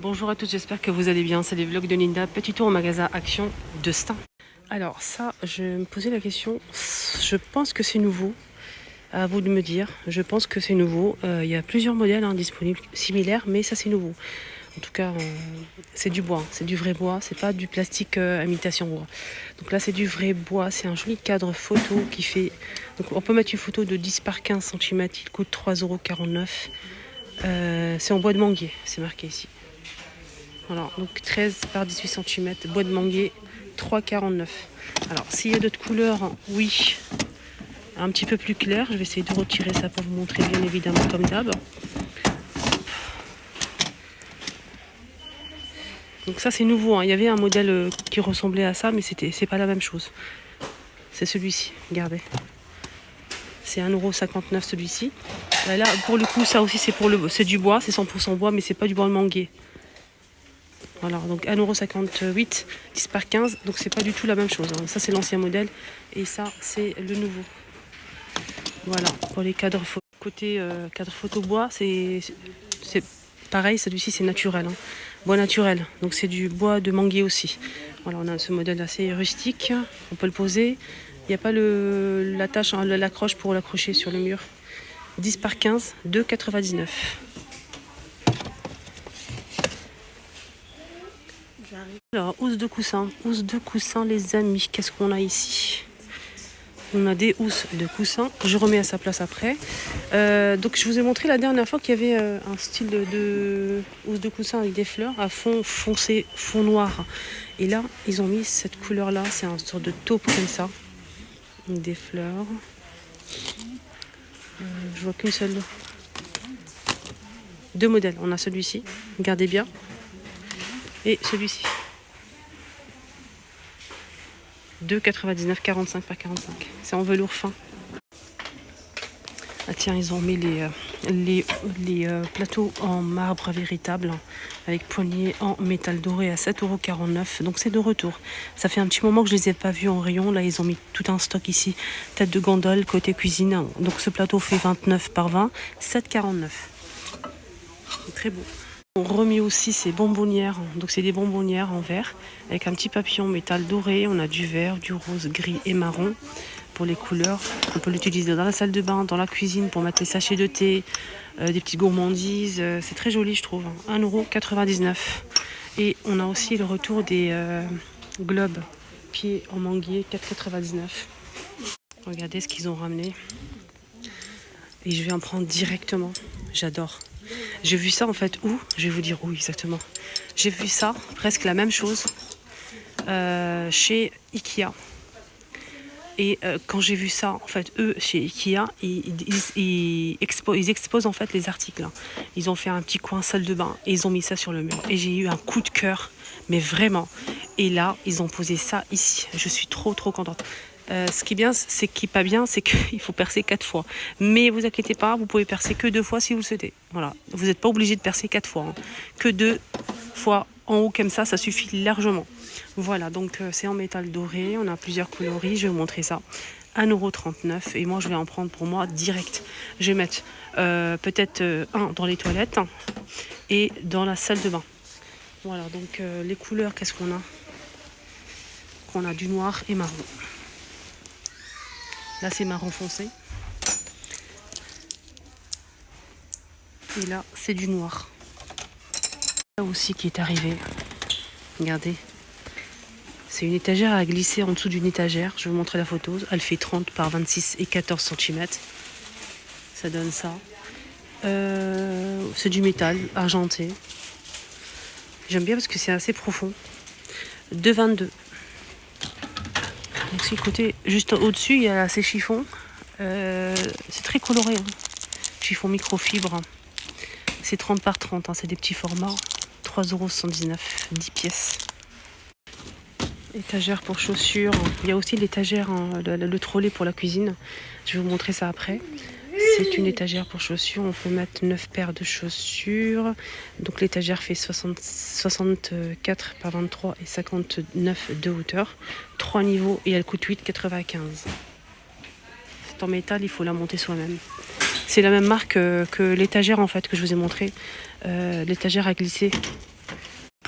Bonjour à tous, j'espère que vous allez bien. C'est les vlogs de Linda. Petit tour au magasin Action de Stein. Alors ça, je me posais la question. Je pense que c'est nouveau. À vous de me dire. Je pense que c'est nouveau. Il y a plusieurs modèles disponibles similaires, mais ça c'est nouveau. En tout cas, c'est du bois. C'est du vrai bois. C'est pas du plastique imitation bois. Donc là, c'est du vrai bois. C'est un joli cadre photo qui fait... Donc on peut mettre une photo de 10 par 15 cm. Il coûte 3,49 €. C'est en bois de manguier. C'est marqué ici. Voilà, donc 13 par 18 cm, bois de manguier, 3,49 €. Alors, s'il y a d'autres couleurs, oui, un petit peu plus clair. Je vais essayer de retirer ça pour vous montrer, bien évidemment, comme d'hab. Donc ça, c'est nouveau. Il y avait un modèle qui ressemblait à ça, mais c'est pas la même chose. C'est celui-ci, regardez. C'est 1,59 € celui-ci. Là, pour le coup, ça aussi, c'est du bois, c'est 100% bois, mais c'est pas du bois de manguier. Voilà, donc 1,58 €, 10 par 15, donc c'est pas du tout la même chose. Ça c'est l'ancien modèle et ça c'est le nouveau. Voilà, pour les cadres photo. Côté cadre photo bois, c'est pareil, celui-ci c'est naturel. Bois naturel, donc c'est du bois de manguier aussi. Voilà, on a ce modèle assez rustique, on peut le poser. Il n'y a pas l'attache, l'accroche pour l'accrocher sur le mur. 10 par 15, 2,99 €. Alors, housse de coussin les amis, qu'est-ce qu'on a ici? On a des housses de coussin, je remets à sa place après. Donc je vous ai montré la dernière fois qu'il y avait un style de housse de coussin avec des fleurs à fond foncé, fond noir. Et là, ils ont mis cette couleur-là, c'est un sorte de taupe comme ça, avec des fleurs. Je vois qu'une seule. Deux modèles, on a celui-ci, regardez bien, et celui-ci. 2,99 €, 45 par 45. C'est en velours fin. Ah tiens, ils ont mis les plateaux en marbre véritable avec poignées en métal doré à 7,49 €. Donc c'est de retour. Ça fait un petit moment que je les ai pas vus en rayon. Là, ils ont mis tout un stock ici. Tête de gondole côté cuisine. Donc ce plateau fait 29 par 20, 7,49 €. C'est très beau. On remis aussi ces bonbonnières, donc c'est des bonbonnières en verre avec un petit papillon métal doré. On a du vert, du rose, gris et marron pour les couleurs. On peut l'utiliser dans la salle de bain, dans la cuisine pour mettre les sachets de thé, des petites gourmandises. C'est très joli, je trouve. 1,99 €. Et on a aussi le retour des globes pieds en manguier, 4,99 €. Regardez ce qu'ils ont ramené. Et je vais en prendre directement. J'adore. J'ai vu ça en fait où? Je vais vous dire où exactement. J'ai vu ça, presque la même chose, chez Ikea. Et quand j'ai vu ça, en fait, eux, chez Ikea, ils exposent en fait les articles. Ils ont fait un petit coin salle de bain et ils ont mis ça sur le mur. Et j'ai eu un coup de cœur, mais vraiment. Et là, ils ont posé ça ici. Je suis trop contente. Ce qui est bien, c'est qu'il faut percer 4 fois. Mais vous inquiétez pas, vous pouvez percer que 2 fois si vous le souhaitez. Voilà, vous n'êtes pas obligé de percer 4 fois. Que 2 fois en haut comme ça suffit largement. Voilà, donc c'est en métal doré, on a plusieurs coloris, je vais vous montrer ça. 1,39 € et moi je vais en prendre pour moi direct. Je vais mettre peut-être un dans les toilettes et dans la salle de bain. Voilà, donc les couleurs, qu'est-ce qu'on a? On a du noir et marron. Là, c'est marron foncé. Et là, c'est du noir. Là aussi qui est arrivé. Regardez. C'est une étagère à glisser en dessous d'une étagère. Je vais vous montrer la photo. Elle fait 30 par 26 et 14 cm. Ça donne ça. C'est du métal argenté. J'aime bien parce que c'est assez profond. 2,22 €. Donc, c'est le côté juste au-dessus, il y a ces chiffons. C'est très coloré. Chiffon microfibre. C'est 30 par 30. C'est des petits formats. 3,79 €, 10 pièces. Étagère pour chaussures. Il y a aussi l'étagère, le trolley pour la cuisine. Je vais vous montrer ça après. C'est une étagère pour chaussures. On peut mettre 9 paires de chaussures. Donc l'étagère fait 64 par 23 et 59 de hauteur. 3 niveaux et elle coûte 8,95 €. C'est en métal, il faut la monter soi-même. C'est la même marque que l'étagère en fait que je vous ai montré. L'étagère à glisser.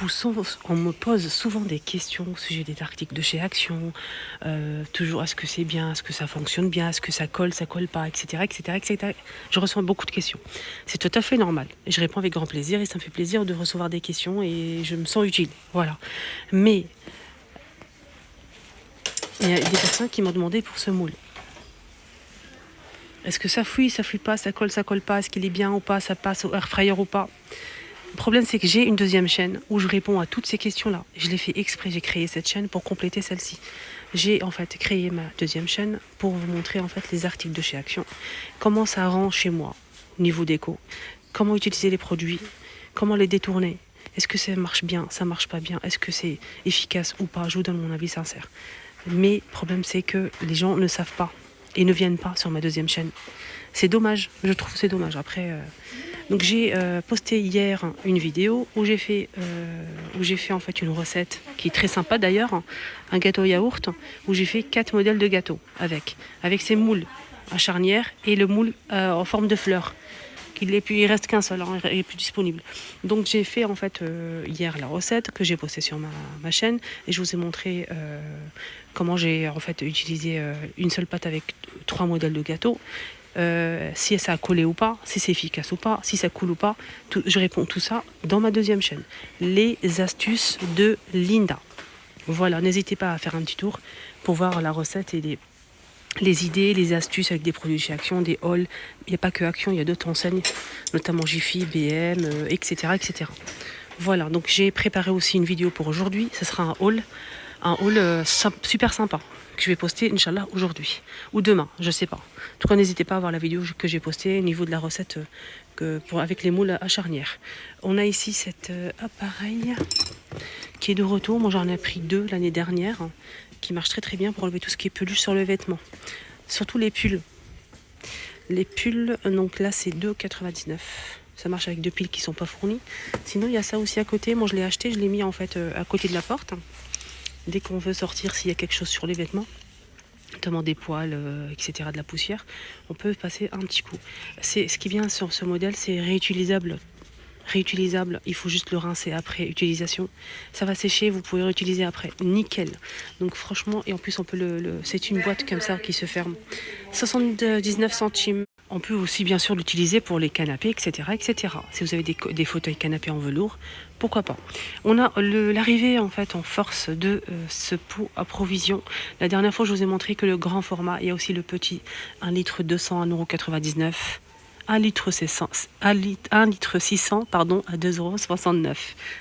On me pose souvent des questions au sujet des articles de chez Action, toujours est-ce que c'est bien, est-ce que ça fonctionne bien, est-ce que ça colle pas, etc., etc., etc. Je reçois beaucoup de questions. C'est tout à fait normal. Je réponds avec grand plaisir et ça me fait plaisir de recevoir des questions et je me sens utile. Voilà. Mais il y a des personnes qui m'ont demandé pour ce moule. Est-ce que ça fuit pas, ça colle pas, est-ce qu'il est bien ou pas, ça passe au air fryer ou pas? Le problème, c'est que j'ai une deuxième chaîne où je réponds à toutes ces questions-là. Je l'ai fait exprès, j'ai créé cette chaîne pour compléter celle-ci. J'ai en fait créé ma deuxième chaîne pour vous montrer en fait les articles de chez Action, comment ça rend chez moi, niveau déco, comment utiliser les produits, comment les détourner. Est-ce que ça marche bien, ça marche pas bien, est-ce que c'est efficace ou pas? Je vous donne mon avis sincère. Mais le problème, c'est que les gens ne savent pas et ne viennent pas sur ma deuxième chaîne. C'est dommage, je trouve que c'est dommage. Après, donc j'ai posté hier une vidéo où j'ai fait en fait une recette qui est très sympa d'ailleurs, un gâteau yaourt où j'ai fait 4 modèles de gâteaux avec ces moules à charnière et le moule en forme de fleur. Il reste qu'un seul, hein, il n'est plus disponible. Donc j'ai fait en fait hier la recette que j'ai postée sur ma chaîne et je vous ai montré comment j'ai en fait utilisé une seule pâte avec 3 modèles de gâteaux. Si ça a collé ou pas, si c'est efficace ou pas, si ça coule ou pas, je réponds tout ça dans ma deuxième chaîne. Les astuces de Linda. Voilà, n'hésitez pas à faire un petit tour pour voir la recette et les idées, les astuces avec des produits chez Action, des hauls. Il n'y a pas que Action, il y a d'autres enseignes, notamment Jiffy, BM, etc., etc. Voilà, donc j'ai préparé aussi une vidéo pour aujourd'hui. Ce sera un haul super sympa que je vais poster, Inch'Allah, aujourd'hui ou demain, je sais pas. En tout cas, n'hésitez pas à voir la vidéo que j'ai postée au niveau de la recette avec les moules à charnière. On a ici cet appareil qui est de retour. Moi, j'en ai pris 2 l'année dernière, qui marche très très bien pour enlever tout ce qui est peluche sur le vêtement. Surtout les pulls. Les pulls, donc là, c'est 2,99 €. Ça marche avec 2 piles qui sont pas fournies. Sinon, il y a ça aussi à côté. Moi, je l'ai acheté, je l'ai mis en fait à côté de la porte. Dès qu'on veut sortir, s'il y a quelque chose sur les vêtements, notamment des poils, etc., de la poussière, on peut passer un petit coup. Ce qui est bien sur ce modèle, c'est réutilisable. Il faut juste le rincer après utilisation. Ça va sécher, vous pouvez réutiliser après. Nickel. Donc franchement, et en plus on peut c'est une boîte comme ça qui se ferme. 79 centimes. On peut aussi bien sûr l'utiliser pour les canapés, etc., etc. Si vous avez des fauteuils canapés en velours, pourquoi pas. On a l'arrivée en fait en force de ce pot à provision. La dernière fois, je vous ai montré que le grand format, il y a aussi le petit 1 litre 200 1,99 €. 1 litre 600 à 2,69 €.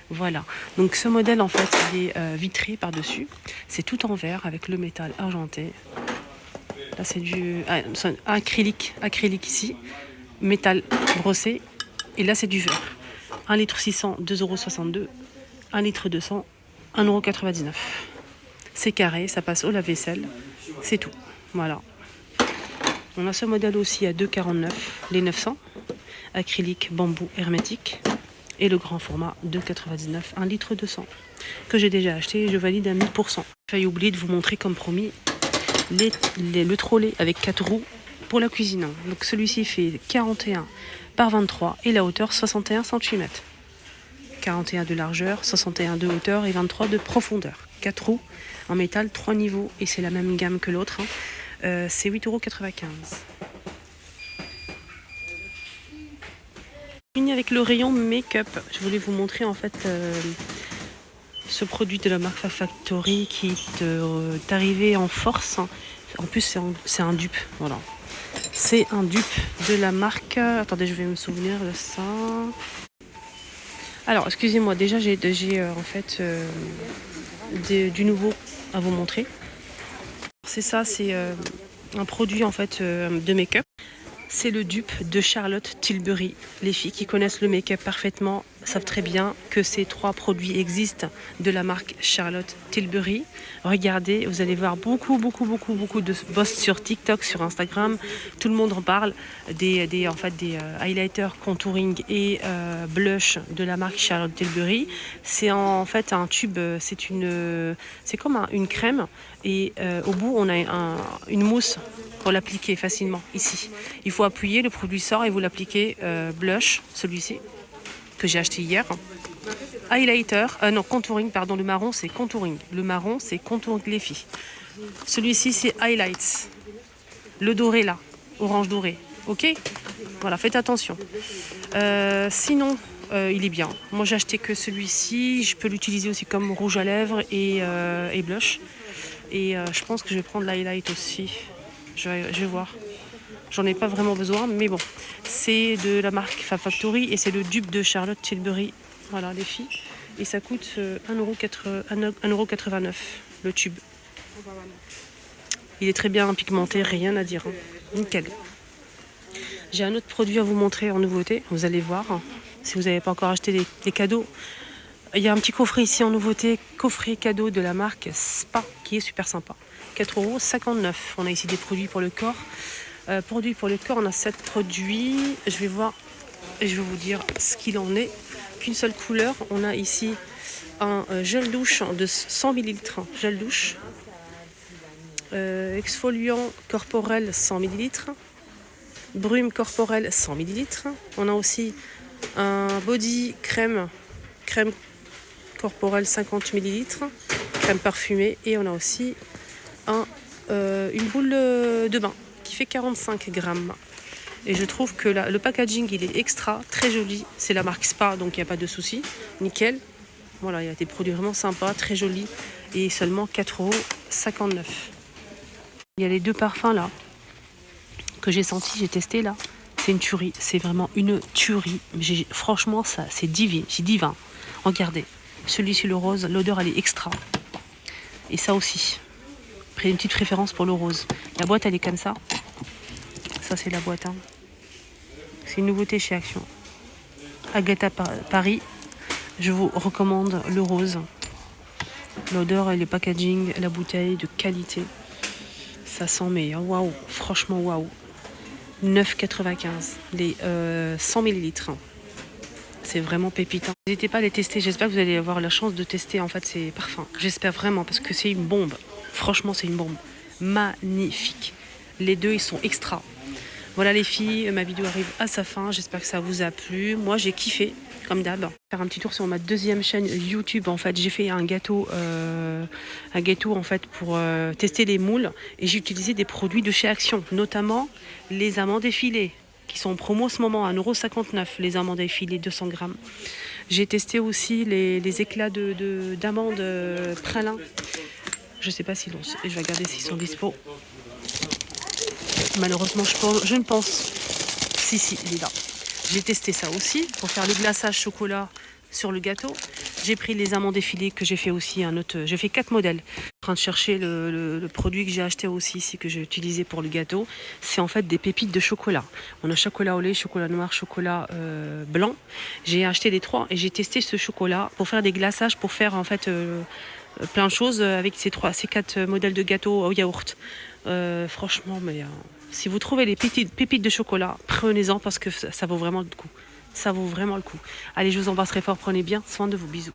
Voilà. Donc ce modèle en fait il est vitré par-dessus. C'est tout en verre avec le métal argenté. Là c'est du acrylique ici, métal brossé. Et là c'est du verre. 1 litre 600, 2,62 €. 1 litre 200, 1,99 €. C'est carré, ça passe au lave-vaisselle. C'est tout. Voilà. On a ce modèle aussi à 2,49 €, les 900, acrylique, bambou, hermétique. Et le grand format, 2,99 €, 1 litre 200, que j'ai déjà acheté et je valide à 1000%. J'ai failli oublier de vous montrer, comme promis, le trolley avec 4 roues pour la cuisine. Donc celui-ci fait 41 par 23 et la hauteur 61 cm. 41 de largeur, 61 de hauteur et 23 de profondeur. 4 roues en métal, 3 niveaux et c'est la même gamme que l'autre. C'est 8,95 €. Fini avec le rayon make-up. Je voulais vous montrer en fait ce produit de la marque Factory qui est arrivé en force. En plus, c'est un dupe. Voilà. C'est un dupe de la marque. Attendez, je vais me souvenir de ça. Alors, excusez-moi. Déjà, j'ai en fait du nouveau à vous montrer. C'est ça, c'est un produit en fait de make-up. C'est le dupe de Charlotte Tilbury. Les filles qui connaissent le make-up parfaitement savent très bien que ces 3 produits existent de la marque Charlotte Tilbury. Regardez, vous allez voir beaucoup de posts sur TikTok, sur Instagram. Tout le monde en parle des highlighters, contouring et blush de la marque Charlotte Tilbury. C'est en fait un tube, c'est comme une crème et au bout on a une mousse pour l'appliquer facilement ici. Il faut appuyer, le produit sort et vous l'appliquez blush, celui-ci que j'ai acheté hier. Highlighter, non, contouring, pardon, le marron c'est contouring. Le marron c'est contouring les filles. Celui-ci c'est highlights. Le doré là, orange doré. Ok, voilà, faites attention. Sinon, il est bien. Moi j'ai acheté que celui-ci. Je peux l'utiliser aussi comme rouge à lèvres et blush. Et je pense que je vais prendre l'highlight aussi. Je vais voir. J'en ai pas vraiment besoin, mais bon. C'est de la marque Fab Factory et c'est le dupe de Charlotte Tilbury. Voilà les filles. Et ça coûte 1,89€ le tube. Il est très bien pigmenté, rien à dire. Hein. Nickel. J'ai un autre produit à vous montrer en nouveauté. Vous allez voir. Si vous n'avez pas encore acheté les cadeaux. Il y a un petit coffret ici en nouveauté. Coffret cadeau de la marque Spa qui est super sympa. 4,59€. On a ici des produits pour le corps. Produits pour le corps, on a 7 produits. Je vais voir et je vais vous dire ce qu'il en est. Qu'une seule couleur. On a ici un gel douche de 100 ml. Gel douche. Exfoliant corporel 100 ml. Brume corporelle 100 ml. On a aussi un body crème corporelle 50 ml. Crème parfumée. Et on a aussi une boule de bain qui fait 45 grammes. Et je trouve que le packaging il est extra, très joli. C'est la marque Spa, donc il n'y a pas de souci. Nickel. Voilà, il y a des produits vraiment sympas, très jolis. Et seulement 4,59€. Il y a les deux parfums là que j'ai senti, j'ai testé là. C'est une tuerie, c'est vraiment une tuerie. Franchement, ça, c'est divin, c'est divin. Regardez, celui-ci le rose, l'odeur elle est extra. Et ça aussi. Après une petite préférence pour le rose. La boîte elle est comme ça. Ça c'est la boîte. Hein. C'est une nouveauté chez Action. Agatha Paris. Je vous recommande le rose. L'odeur et le packaging, la bouteille de qualité. Ça sent mais waouh, franchement waouh. 9,95 les 100 ml. C'est vraiment pépitant. N'hésitez pas à les tester. J'espère que vous allez avoir la chance de tester en fait ces parfums. J'espère vraiment parce que c'est une bombe. Franchement, c'est une bombe. Magnifique. Les deux, ils sont extra. Voilà les filles, ma vidéo arrive à sa fin. J'espère que ça vous a plu. Moi, j'ai kiffé, comme d'hab. Faire un petit tour sur ma deuxième chaîne YouTube. En fait, j'ai fait un gâteau en fait pour tester les moules. Et j'ai utilisé des produits de chez Action, notamment les amandes effilées, qui sont en promo en ce moment à 1,59€. Les amandes effilées, 200 grammes. J'ai testé aussi les éclats d'amandes pralin. Je sais pas si je vais regarder s'ils sont dispo. Malheureusement, je ne pense. Si, il est là. J'ai testé ça aussi pour faire le glaçage chocolat sur le gâteau. J'ai pris les amandes effilées que j'ai fait aussi un autre. J'ai fait 4 modèles. Je suis en train de chercher le produit que j'ai acheté aussi ici, que j'ai utilisé pour le gâteau. C'est en fait des pépites de chocolat. On a chocolat au lait, chocolat noir, chocolat blanc. J'ai acheté les 3 et j'ai testé ce chocolat pour faire des glaçages, pour faire en fait plein de choses avec ces 4 modèles de gâteau au yaourt. Franchement, mais si vous trouvez les pépites de chocolat, prenez-en parce que ça vaut vraiment le coup. Ça vaut vraiment le coup. Allez, je vous embrasse très fort. Prenez bien soin de vous. Bisous.